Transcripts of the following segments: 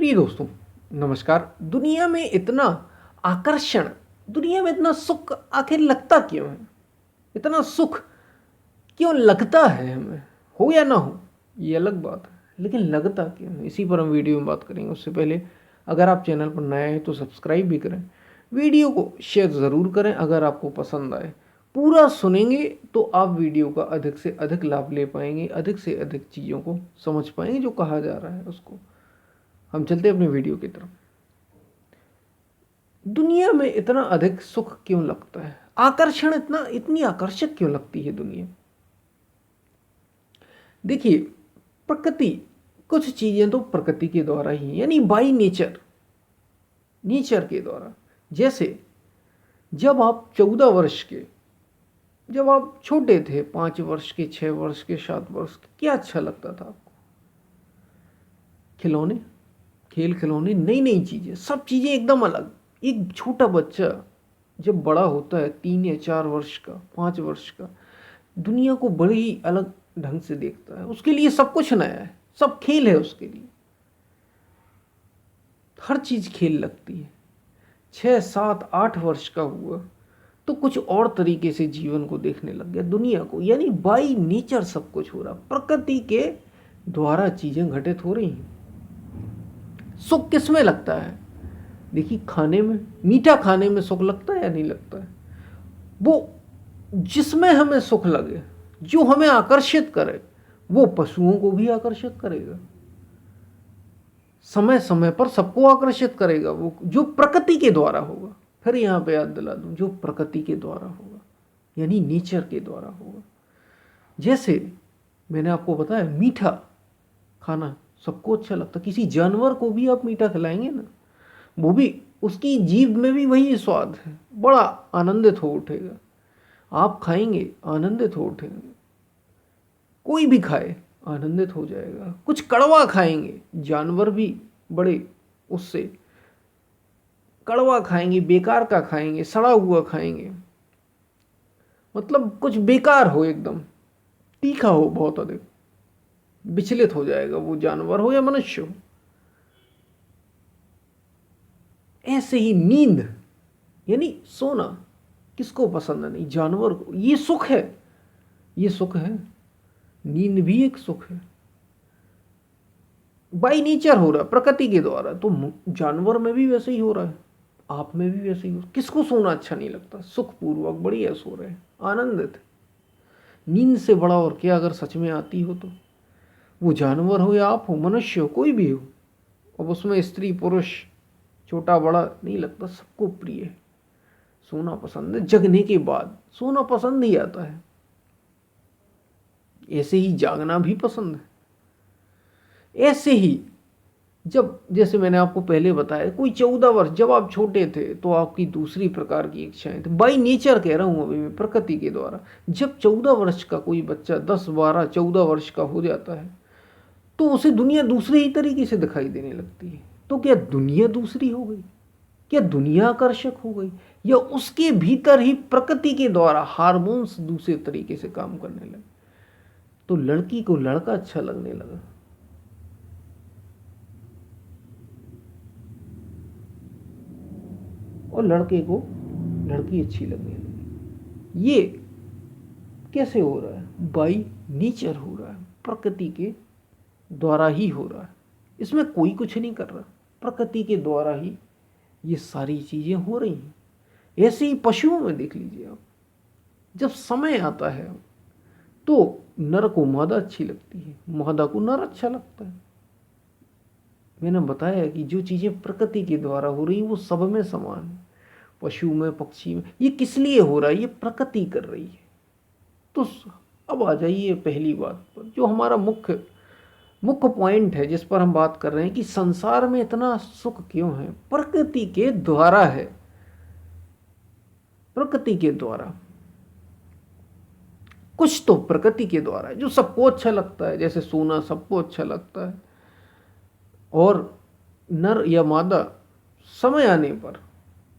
प्रिय दोस्तों, नमस्कार। दुनिया में इतना आकर्षण, दुनिया में इतना सुख आखिर लगता क्यों है? इतना सुख क्यों लगता है हमें? हो या ना हो ये अलग बात है, लेकिन लगता क्यों है? इसी पर हम वीडियो में बात करेंगे। उससे पहले अगर आप चैनल पर नए हैं तो सब्सक्राइब भी करें, वीडियो को शेयर ज़रूर करें। अगर आपको पसंद आए, पूरा सुनेंगे तो आप वीडियो का अधिक से अधिक लाभ ले पाएंगे, अधिक से अधिक चीज़ों को समझ पाएंगे जो कहा जा रहा है उसको। हम चलते हैं अपने वीडियो की तरफ। दुनिया में इतना अधिक सुख क्यों लगता है? आकर्षण इतनी आकर्षक क्यों लगती है दुनिया? देखिए, प्रकृति, कुछ चीजें तो प्रकृति के द्वारा ही, यानी बाई नेचर, नेचर के द्वारा। जैसे जब आप 14 वर्ष के, जब आप छोटे थे, 5 वर्ष के, 6 वर्ष के, 7 वर्ष के, क्या अच्छा लगता था आपको? खिलौने, खेल खिलौने, नई नई चीजें, सब चीजें एकदम अलग। एक छोटा बच्चा जब बड़ा होता है, 3 या 4 वर्ष का, 5 वर्ष का, दुनिया को बड़े ही अलग ढंग से देखता है। उसके लिए सब कुछ नया है, सब खेल है उसके लिए, हर चीज खेल लगती है। 6, 7, 8 वर्ष का हुआ तो कुछ और तरीके से जीवन को देखने लग गया, दुनिया को। यानी बाई नेचर सब कुछ हो रहा, प्रकृति के द्वारा चीजें घटित हो रही हैं। सुख किस में लगता है? देखिए, खाने में, मीठा खाने में सुख लगता है या नहीं लगता है? वो जिसमें हमें सुख लगे, जो हमें आकर्षित करे, वो पशुओं को भी आकर्षित करेगा, समय समय पर सबको आकर्षित करेगा, वो जो प्रकृति के द्वारा होगा। फिर यहां पे याद दिला दूं, जो प्रकृति के द्वारा होगा यानी नेचर के द्वारा होगा। जैसे मैंने आपको बताया, मीठा खाना सबको अच्छा लगता। किसी जानवर को भी आप मीठा खिलाएंगे ना, वो भी, उसकी जीभ में भी वही स्वाद है, बड़ा आनंदित हो उठेगा। आप खाएंगे, आनंदित हो उठेंगे। कोई भी खाए, आनंदित हो जाएगा। कुछ कड़वा खाएंगे, जानवर भी बड़े उससे कड़वा खाएंगे, बेकार का खाएंगे, सड़ा हुआ खाएंगे, मतलब कुछ बेकार हो, एकदम तीखा हो, बहुत अधिक, विचलित हो जाएगा, वो जानवर हो या मनुष्य हो। ऐसे ही नींद, यानी सोना, किसको पसंद नहीं? जानवर को। ये सुख है, ये सुख है। नींद भी एक सुख है, बाई नेचर हो रहा है, प्रकृति के द्वारा। तो जानवर में भी वैसे ही हो रहा है, आप में भी वैसे ही हो। किसको सोना अच्छा नहीं लगता? सुखपूर्वक बढ़िया सो रहे हैं, आनंदित। नींद से बड़ा और क्या अगर सच में आती हो तो? वो जानवर हो या आप हो, मनुष्य हो, कोई भी हो। अब उसमें स्त्री पुरुष, छोटा बड़ा नहीं लगता, सबको प्रिय है। सोना पसंद है, जगने के बाद सोना पसंद ही आता है। ऐसे ही जागना भी पसंद है। ऐसे ही जब, जैसे मैंने आपको पहले बताया, कोई 14 वर्ष, जब आप छोटे थे तो आपकी दूसरी प्रकार की इच्छाएं थी, बाई नेचर कह रहा हूं अभी मैं, प्रकृति के द्वारा। जब 14 वर्ष का कोई बच्चा 10, 12, 14 वर्ष का हो जाता है तो उसे दुनिया दूसरे ही तरीके से दिखाई देने लगती है। तो क्या दुनिया दूसरी हो गई? क्या दुनिया आकर्षक हो गई? या उसके भीतर ही प्रकृति के द्वारा हार्मोन्स दूसरे तरीके से काम करने लगे? तो लड़की को लड़का अच्छा लगने लगा, और लड़के को लड़की अच्छी लगने लगी। ये कैसे हो रहा है? बाई नेचर हो रहा है, प्रकृति के द्वारा ही हो रहा है। इसमें कोई कुछ नहीं कर रहा, प्रकृति के द्वारा ही ये सारी चीजें हो रही हैं। ऐसे ही पशुओं में देख लीजिए आप, जब समय आता है तो नर को मादा अच्छी लगती है, मादा को नर अच्छा लगता है। मैंने बताया कि जो चीजें प्रकृति के द्वारा हो रही वो सब में समान है, पशु में, पक्षी में। ये किस लिए हो रहा है? ये प्रकृति कर रही है। तो अब आ जाइए पहली बात पर, जो हमारा मुख्य मुख्य पॉइंट है, जिस पर हम बात कर रहे हैं कि संसार में इतना सुख क्यों है? प्रकृति के द्वारा है, प्रकृति के द्वारा। कुछ तो प्रकृति के द्वारा है जो सबको अच्छा लगता है, जैसे सोना सबको अच्छा लगता है। और नर या मादा समय आने पर,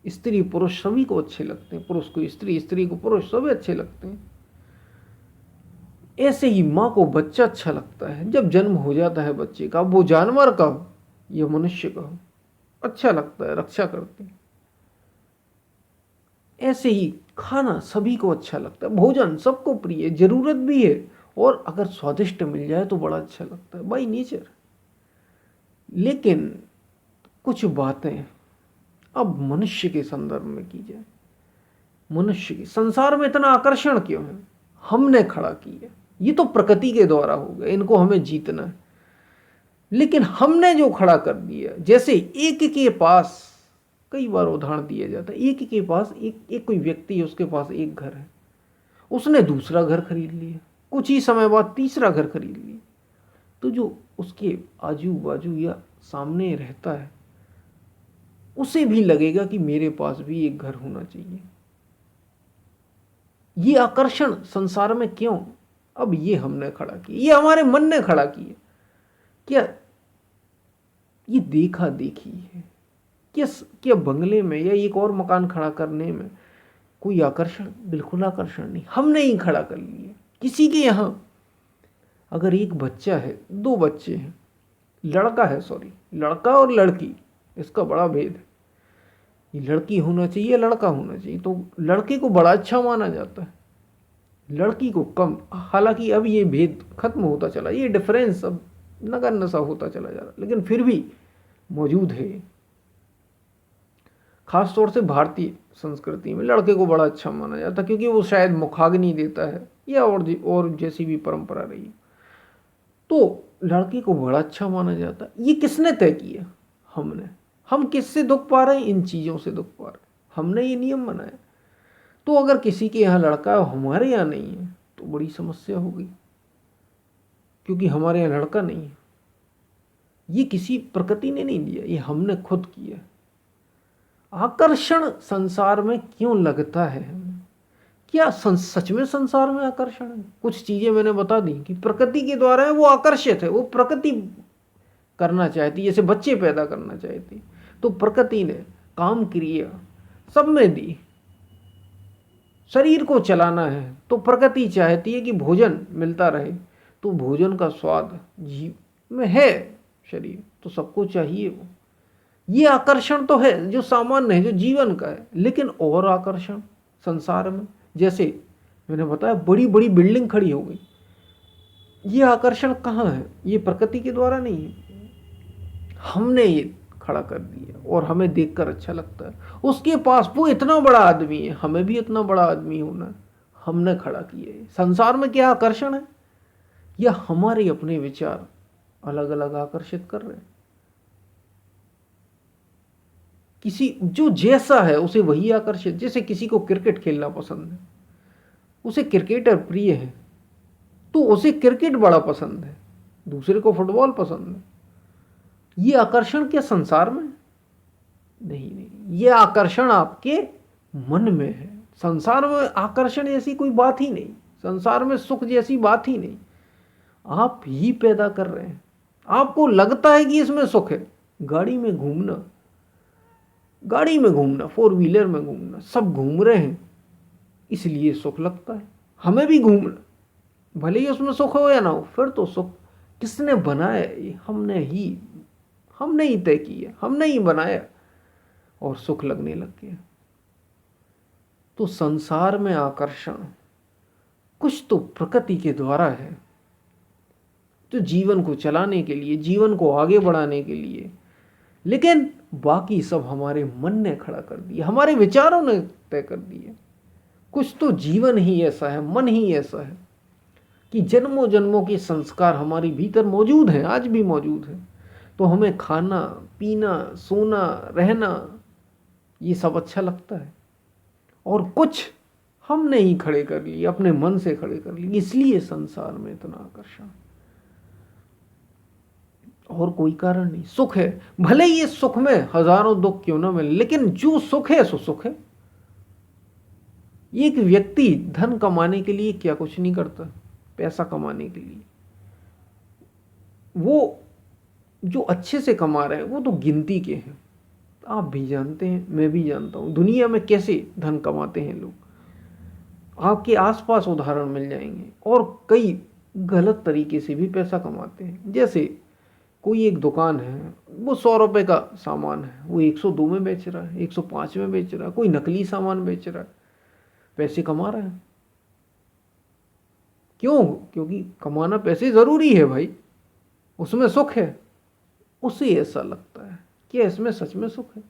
स्त्री पुरुष सभी को अच्छे लगते हैं, पुरुष को स्त्री, स्त्री को पुरुष, सभी अच्छे लगते हैं। ऐसे ही माँ को बच्चा अच्छा लगता है, जब जन्म हो जाता है बच्चे का, वो जानवर का हो यह मनुष्य को अच्छा लगता है, रक्षा करती है। ऐसे ही खाना सभी को अच्छा लगता है, भोजन सबको प्रिय है, जरूरत भी है, और अगर स्वादिष्ट मिल जाए तो बड़ा अच्छा लगता है, बाई नेचर। लेकिन कुछ बातें अब मनुष्य के संदर्भ में की जाए। मनुष्य की संसार में इतना आकर्षण क्यों है? हमने खड़ा की है। ये तो प्रकृति के द्वारा हो गया, इनको हमें जीतना है। लेकिन हमने जो खड़ा कर दिया, जैसे एक के पास, कई बार उदाहरण दिया जाता है, एक के पास एक कोई व्यक्ति है, उसके पास एक घर है, उसने दूसरा घर खरीद लिया, कुछ ही समय बाद तीसरा घर खरीद लिया, तो जो उसके आजू बाजू या सामने रहता है उसे भी लगेगा कि मेरे पास भी एक घर होना चाहिए। ये आकर्षण संसार में क्यों? अब ये हमने खड़ा किया, ये हमारे मन ने खड़ा किया। क्या ये देखा देखी है? क्या बंगले में या एक और मकान खड़ा करने में कोई आकर्षण? बिल्कुल आकर्षण नहीं, हमने ही खड़ा कर लिया। किसी के यहाँ अगर एक बच्चा है, दो बच्चे हैं, लड़का और लड़की, इसका बड़ा भेद है। ये लड़की होना चाहिए, लड़का होना चाहिए, तो लड़के को बड़ा अच्छा माना जाता है, लड़की को कम। हालांकि अब ये भेद खत्म होता चला, ये डिफरेंस अब नगर नशा होता चला जा रहा, लेकिन फिर भी मौजूद है। खास तौर से भारतीय संस्कृति में लड़के को बड़ा अच्छा माना जाता है, क्योंकि वो शायद मुखाग्नि देता है या और जैसी भी परंपरा रही, तो लड़के को बड़ा अच्छा माना जाता है। ये किसने तय किया? हमने। हम किससे दुख पा रहे हैं? इन चीज़ों से दुख पा रहे हैं, हमने ये नियम बनाया। तो अगर किसी के यहाँ लड़का है, हमारे यहाँ नहीं है, तो बड़ी समस्या हो गई, क्योंकि हमारे यहाँ लड़का नहीं है। ये किसी प्रकृति ने नहीं दिया, ये हमने खुद किया। आकर्षण संसार में क्यों लगता है? क्या सच में संसार में आकर्षण है? कुछ चीजें मैंने बता दी कि प्रकृति के द्वारा है, वो आकर्षित है, वो प्रकृति करना चाहती, जैसे बच्चे पैदा करना चाहती, तो प्रकृति ने काम क्रिया सब में दी। शरीर को चलाना है तो प्रकृति चाहती है कि भोजन मिलता रहे, तो भोजन का स्वाद जीव में है, शरीर तो सबको चाहिए वो। ये आकर्षण तो है जो सामान्य है, जो जीवन का है। लेकिन और आकर्षण संसार में, जैसे मैंने बताया बड़ी बड़ी बिल्डिंग खड़ी हो गई, ये आकर्षण कहाँ है? ये प्रकृति के द्वारा नहीं है, हमने ये खड़ा कर दिया और हमें देखकर अच्छा लगता है। उसके पास वो इतना बड़ा आदमी है, हमें भी इतना बड़ा आदमी होना है, हमने खड़ा किया है। संसार में क्या आकर्षण है? या हमारे अपने विचार अलग अलग आकर्षित कर रहे हैं। किसी जो जैसा है उसे वही आकर्षित, जैसे किसी को क्रिकेट खेलना पसंद है, उसे क्रिकेटर प्रिय है, तो उसे क्रिकेट बड़ा पसंद है, दूसरे को फुटबॉल पसंद है। ये आकर्षण क्या संसार में? नहीं, ये आकर्षण आपके मन में है। संसार में आकर्षण जैसी कोई बात ही नहीं, संसार में सुख जैसी बात ही नहीं, आप ही पैदा कर रहे हैं। आपको लगता है कि इसमें सुख है। गाड़ी में घूमना, फोर व्हीलर में घूमना, सब घूम रहे हैं इसलिए सुख लगता है। हमें भी घूमना, भले ही उसमें सुख हो या ना हो, फिर तो सुख किसने बनाया? हमने ही तय किया, हमने ही बनाया और सुख लगने लग गया। तो संसार में आकर्षण कुछ तो प्रकृति के द्वारा है, तो जीवन को चलाने के लिए, जीवन को आगे बढ़ाने के लिए। लेकिन बाकी सब हमारे मन ने खड़ा कर दिया, हमारे विचारों ने तय कर दिया। कुछ तो जीवन ही ऐसा है, मन ही ऐसा है कि जन्मों जन्मों के संस्कार हमारे भीतर मौजूद हैं, आज भी मौजूद है। तो हमें खाना पीना, सोना, रहना, ये सब अच्छा लगता है, और कुछ हमने ही खड़े कर लिए, अपने मन से खड़े कर लिए। इसलिए संसार में इतना आकर्षण, और कोई कारण नहीं। सुख है, भले ही इस सुख में हजारों दुख क्यों ना मिले, लेकिन जो सुख है सो सुख है। एक व्यक्ति धन कमाने के लिए क्या कुछ नहीं करता, पैसा कमाने के लिए। वो जो अच्छे से कमा रहे हैं वो तो गिनती के हैं, आप भी जानते हैं, मैं भी जानता हूं दुनिया में कैसे धन कमाते हैं लोग। आपके आसपास उदाहरण मिल जाएंगे, और कई गलत तरीके से भी पैसा कमाते हैं। जैसे कोई एक दुकान है, वो 100 रुपए का सामान है, वो 102 में बेच रहा है, 105 में बेच रहा है, कोई नकली सामान बेच रहा है, पैसे कमा रहा है। क्यों? क्योंकि कमाना पैसे ज़रूरी है भाई, उसमें सुख है। उसे ऐसा लगता है कि इसमें सच में सुख है।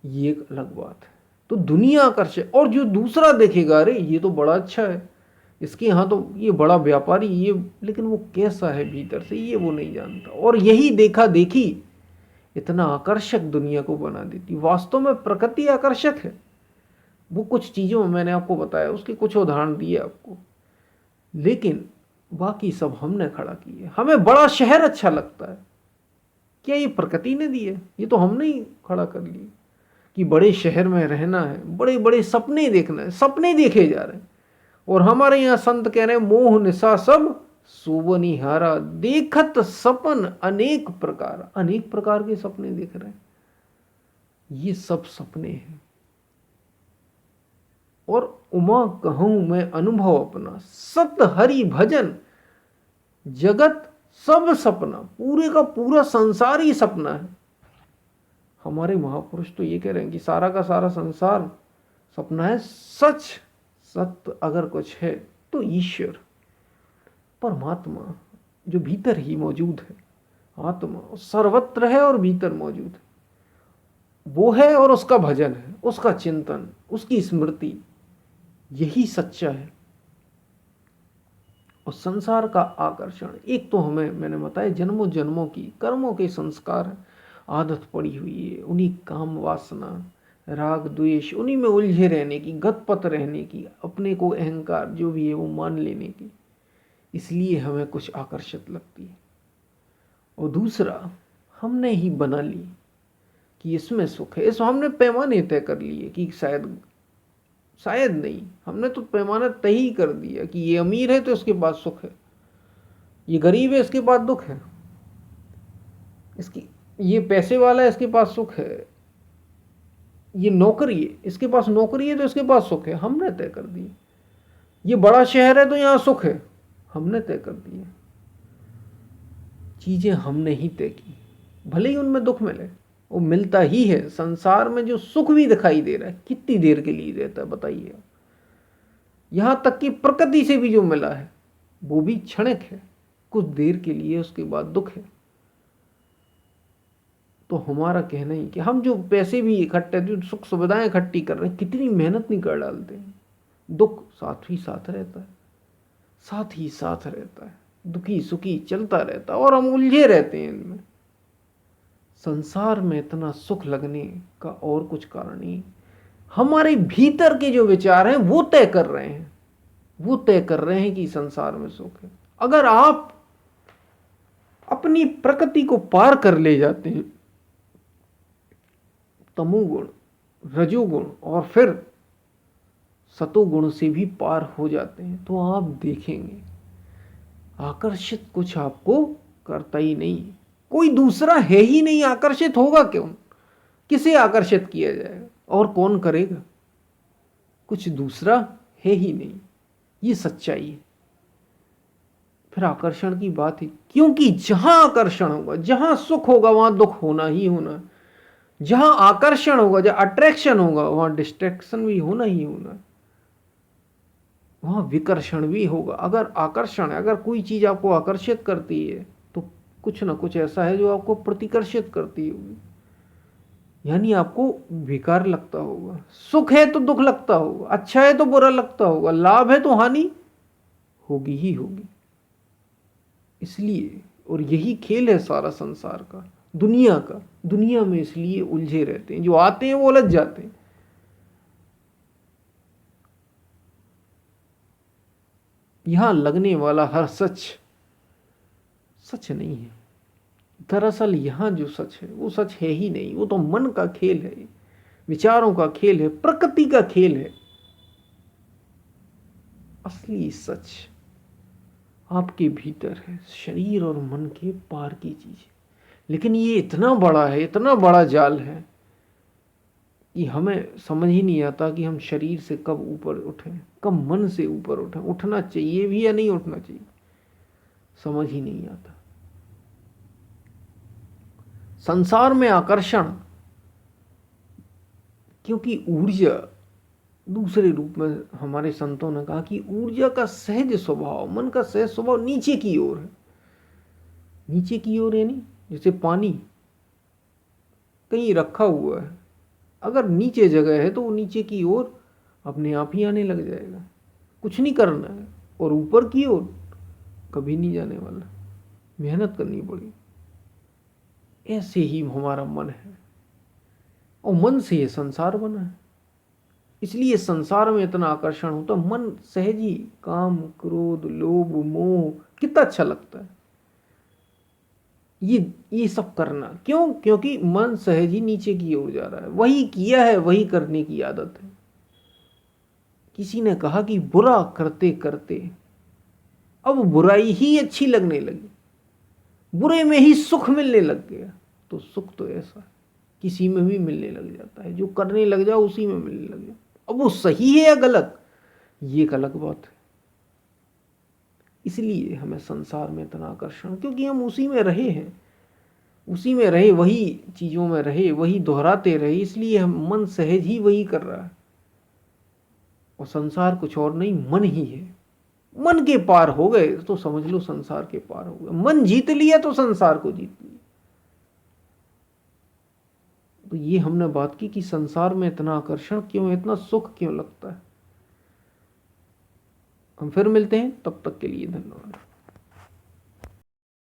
ये एक अलग बात है। तो दुनिया आकर्षक, और जो दूसरा देखेगा अरे ये तो बड़ा अच्छा है, इसके यहाँ तो ये बड़ा व्यापारी, ये, लेकिन वो कैसा है भीतर से ये वो नहीं जानता। और यही देखा देखी इतना आकर्षक दुनिया को बना देती। वास्तव में प्रकृति आकर्षक है। वो कुछ चीज़ों में मैंने आपको बताया, उसके कुछ उदाहरण दिए आपको, लेकिन बाकी सब हमने खड़ा किए। हमें बड़ा शहर अच्छा लगता है, क्या ये प्रकृति ने दी है? ये तो हमने ही खड़ा कर लिए कि बड़े शहर में रहना है, बड़े बड़े सपने देखना है, सपने देखे जा रहे हैं। और हमारे यहाँ संत कह रहे हैं मोह निशा सब सुबनिहारा, देखत सपन अनेक प्रकार। अनेक प्रकार के सपने देख रहे हैं, ये सब सपने हैं। और उमा कहूं मैं अनुभव अपना, सत हरि भजन जगत सब सपना, पूरे का पूरा संसार ही सपना है। हमारे महापुरुष तो ये कह रहे हैं कि सारा का सारा संसार सपना है। सच सत्य अगर कुछ है तो ईश्वर, परमात्मा जो भीतर ही मौजूद है, आत्मा सर्वत्र है और भीतर मौजूद है, वो है। और उसका भजन है, उसका चिंतन, उसकी स्मृति, यही सच्चा है। और संसार का आकर्षण, एक तो हमें मैंने बताया जन्मों जन्मों की कर्मों के संस्कार, आदत पड़ी हुई है, उन्हीं काम वासना राग द्वेष, उन्हीं में उलझे रहने की, गतपत रहने की, अपने को अहंकार जो भी है वो मान लेने की, इसलिए हमें कुछ आकर्षित लगती है। और दूसरा हमने ही बना ली कि इसमें सुख है, इसमें हमने पैमाने तय कर लिए कि शायद नहीं, हमने तो पैमाना तय ही कर दिया कि ये अमीर है तो इसके पास सुख है, ये गरीब है इसके पास दुख है, इसकी ये पैसे वाला है इसके पास सुख है, ये नौकरी है इसके पास नौकरी है तो इसके पास सुख है। हमने तय कर दिया। ये बड़ा शहर है तो यहाँ सुख है, हमने तय कर दिया। चीजें हमने ही तय की, भले ही उनमें दुख मिले, वो मिलता ही है। संसार में जो सुख भी दिखाई दे रहा है कितनी देर के लिए रहता है बताइए। यहां तक कि प्रकृति से भी जो मिला है वो भी क्षणिक है, कुछ देर के लिए, उसके बाद दुख है। तो हमारा कहना ही कि हम जो पैसे भी इकट्ठे, जो सुख सुविधाएं इकट्ठी कर रहे हैं, कितनी मेहनत नहीं कर डालते हैं, दुख साथ ही साथ रहता है, साथ ही साथ रहता है, दुखी सुखी चलता रहता है, और हम उलझे रहते हैं इनमें। संसार में इतना सुख लगने का और कुछ कारण नहीं, हमारे भीतर के जो विचार हैं वो तय कर रहे हैं, वो तय कर रहे हैं कि संसार में सुख है। अगर आप अपनी प्रकृति को पार कर ले जाते हैं, तमोगुण, रजोगुण और फिर सतोगुण से भी पार हो जाते हैं, तो आप देखेंगे आकर्षित कुछ आपको करता ही नहीं, कोई दूसरा है ही नहीं। आकर्षित होगा क्यों? किसे आकर्षित किया जाएगा और कौन करेगा? कुछ दूसरा है ही नहीं, ये सच्चाई है। फिर आकर्षण की बात है, क्योंकि जहां आकर्षण होगा, जहां सुख होगा, वहां दुख होना ही होना। जहां आकर्षण होगा, जहां अट्रैक्शन होगा, वहां डिस्ट्रैक्शन भी होना ही होना, वहां विकर्षण भी होगा। अगर आकर्षण है, अगर कोई चीज आपको आकर्षित करती है तो कुछ ना कुछ ऐसा है जो आपको प्रतिकर्षित करती होगी, यानी आपको विकार लगता होगा। सुख है तो दुख लगता होगा, अच्छा है तो बुरा लगता होगा, लाभ है तो हानि होगी ही होगी। इसलिए, और यही खेल है सारा संसार का, दुनिया का। दुनिया में इसलिए उलझे रहते हैं, जो आते हैं वो उलझ जाते हैं। यहां लगने वाला हर सच सच नहीं है। दरअसल यहां जो सच है वो सच है ही नहीं, वो तो मन का खेल है, विचारों का खेल है, प्रकृति का खेल है। असली सच आपके भीतर है, शरीर और मन के पार की चीज। लेकिन ये इतना बड़ा है, इतना बड़ा जाल है कि हमें समझ ही नहीं आता कि हम शरीर से कब ऊपर उठें, कब मन से ऊपर उठें। उठना चाहिए भी या नहीं उठना चाहिए, समझ ही नहीं आता। संसार में आकर्षण, क्योंकि ऊर्जा, दूसरे रूप में हमारे संतों ने कहा कि ऊर्जा का सहज स्वभाव, मन का सहज स्वभाव नीचे की ओर है। नीचे की ओर यानी जैसे पानी कहीं रखा हुआ है, अगर नीचे जगह है तो वो नीचे की ओर अपने आप ही आने लग जाएगा, कुछ नहीं करना है। और ऊपर की ओर कभी नहीं जाने वाला, मेहनत करनी पड़ेगी। ऐसे ही हमारा मन है, और मन से ये संसार बना है, इसलिए संसार में इतना आकर्षण होता है। मन सहज ही, काम क्रोध लोभ मोह, कितना अच्छा लगता है ये सब करना। क्यों? क्योंकि मन सहज ही नीचे की ओर जा रहा है, वही किया है वही करने की आदत है। किसी ने कहा कि बुरा करते करते अब बुराई ही अच्छी लगने लगी, बुरे में ही सुख मिलने लग गया। तो सुख तो ऐसा है, किसी में भी मिलने लग जाता है, जो करने लग जाओ उसी में मिलने लग जाओ। अब वो सही है या गलत, ये एक अलग बात है। इसलिए हमें संसार में इतना आकर्षण, क्योंकि हम उसी में रहे हैं, उसी में रहे, वही चीजों में रहे, वही दोहराते रहे, इसलिए हम मन सहज ही वही कर रहा है। और संसार कुछ और नहीं, मन ही है। मन के पार हो गए तो समझ लो संसार के पार हो गए। मन जीत लिया तो संसार को जीत लिया। तो ये हमने बात की कि संसार में इतना आकर्षण क्यों, इतना सुख क्यों लगता है। हम फिर मिलते हैं, तब तक के लिए धन्यवाद।